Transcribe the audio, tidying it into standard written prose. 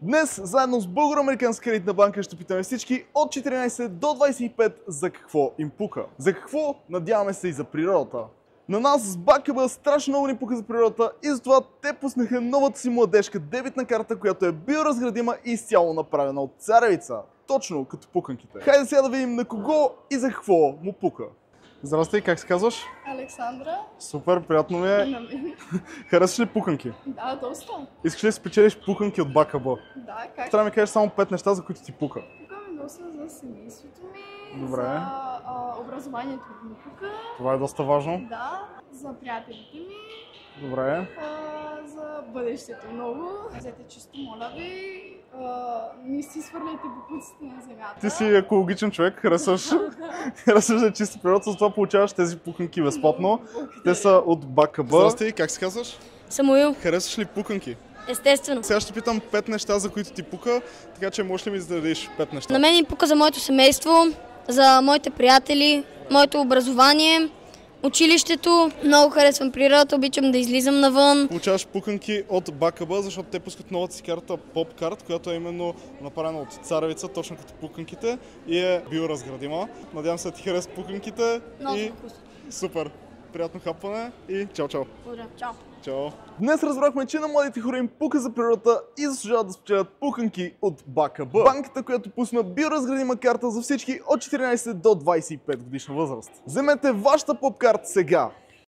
Днес, заедно с Българо-американска кредитна банка, ще питаме всички от 14 до 25 за какво им пука. За какво? Надяваме се и за природата. На нас с БКБ страшно много ни пука за природата и затова те пуснаха новата си младежка дебитна карта, която е биоразградима и изцяло направена от царевица. Точно като пуканките. Хайде сега да видим на кого и за какво му пука. Здрасти, как се казваш? Александра. Супер, приятно ми е. Харесваш ли пуканки? Да, доста. Искаш ли да спечелиш пуканки от БКБ? Да, как? Трябва да ми кажеш само 5 неща, за които ти пука. Пука ми доста за семейството ми, Добре. за образованието ми пука. Това е доста важно. Да, за приятелите ми, Добре. за бъдещето много. Взете чисто, моля ви. Не си свърляйте букуците на земята. Ти си екологичен човек, харесваш да е чиста природа, затова получаваш тези пуканки безплатно. Те са от БКБ. Здрасти, как се казваш? Самуил. Харесваш ли пуканки? Естествено. Сега ще питам 5 неща, за които ти пука, така че можеш ли ми зададеш 5 неща? На мен ми пука за моето семейство, за моите приятели, моето образование, училището. Много харесвам природата, обичам да излизам навън. Получаваш пуканки от БКБ, защото те пускат новата си карта PopCard, която е именно направена от царевица, точно като пуканките и е биоразградима. Надявам се да ти харесат пуканките. Много и... вкусно. Супер! Приятно хапване и чао-чао! Благодаря. Чао. Чао! Днес разбрахме, че на младите хора им пука за природата и заслужават да спечелят пуканки от БКБ. Банката, която пусна биоразградима карта за всички от 14 до 25 годишна възраст. Вземете вашата PopCard сега!